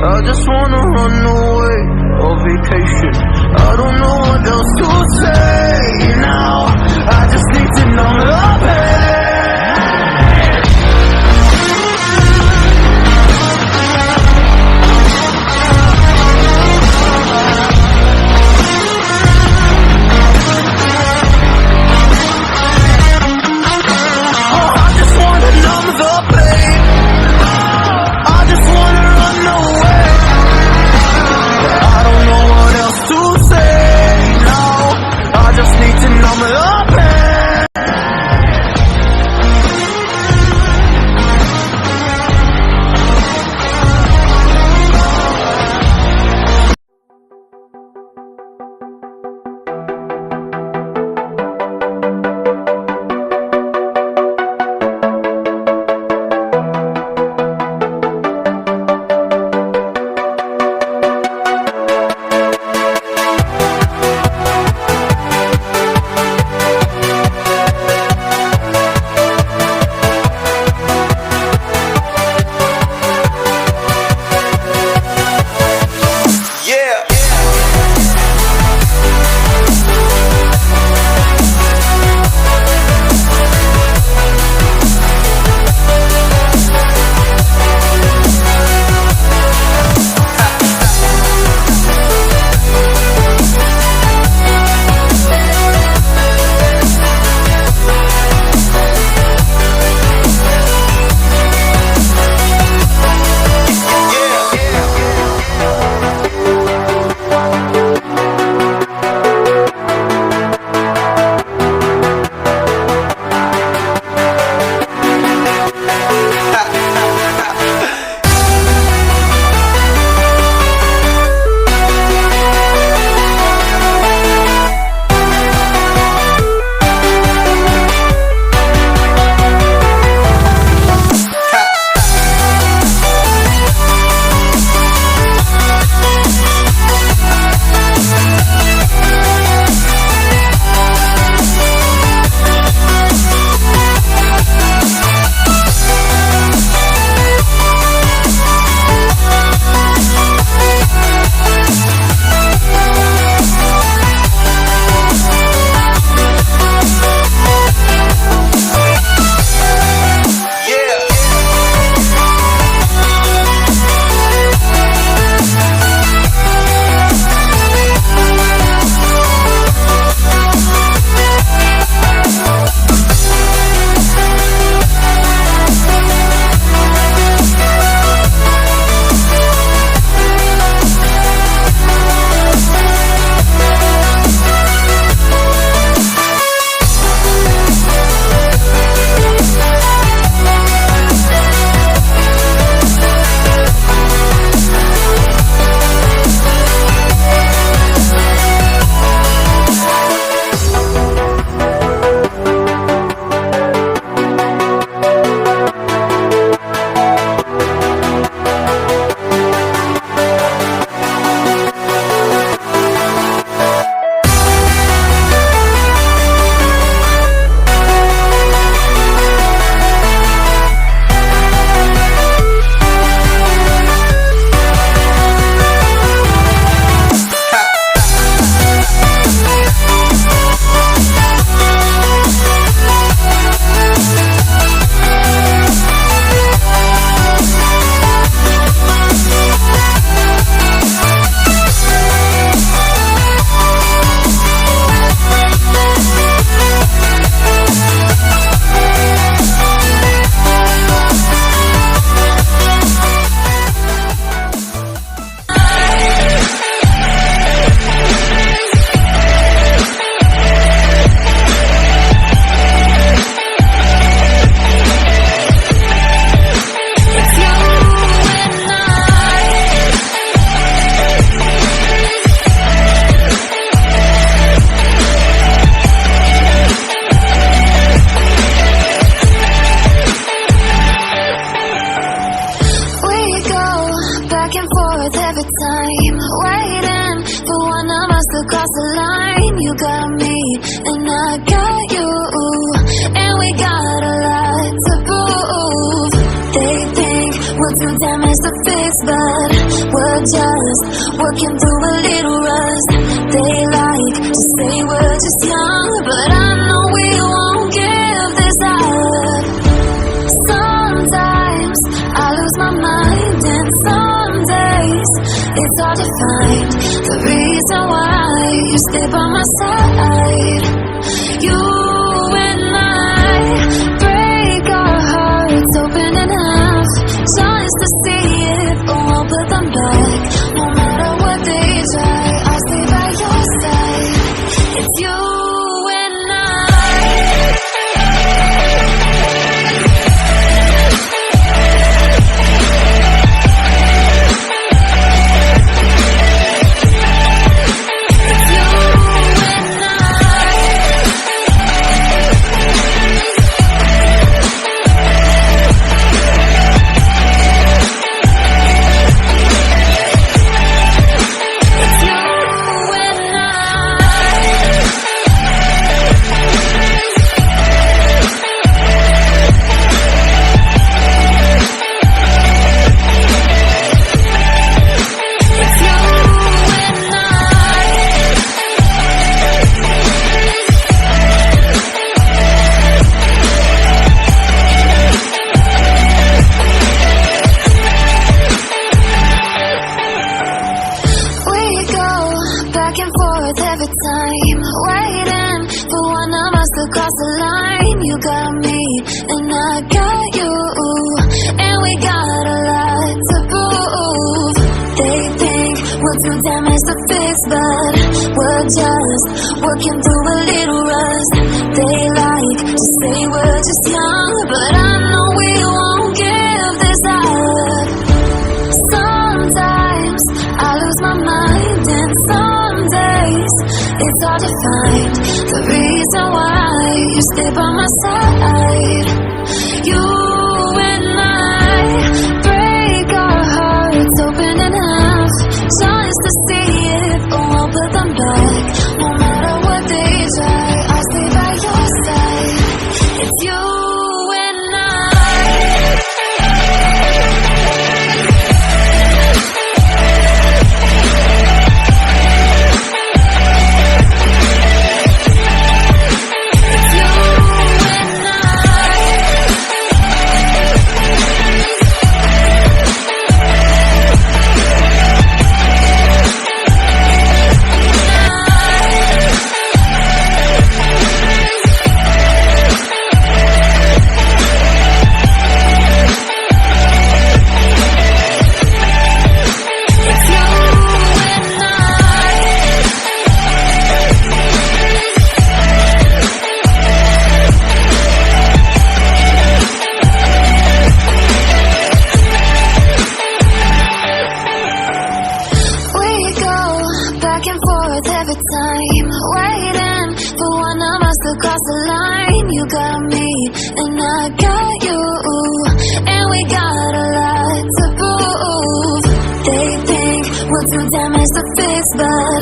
I just wanna run away on vacation. I don't know what else to say now. I just need to numb the pain. But we're just working through a little rust. They like to say we're just young, but I know we won't give this up. Sometimes I lose my mind, and some days it's hard to find the reason why you stay by my side. You and I break our hearts open in half, just to see it, but won't put them back. No matter what they try, I'll stay by your side. It's you and I. Every time, waiting for one of us to cross the line. You got me, and I got you, and we got a lot to prove. They think we're too damaged to fix, but we're just working through a little rust. They like to say we're just young, but I know we won't give this up. Sometimes I lose my mind, and some days it's hard to find the reason why you stay by my side. You and I break our hearts open in half, just to see it, but won't put them back. No matter what they try, I'll stay by your side. It's you and I. Every time, waiting for one of us to cross the line. You got me, and I got you, and we got a lot to prove. They think we're too damaged to fix, but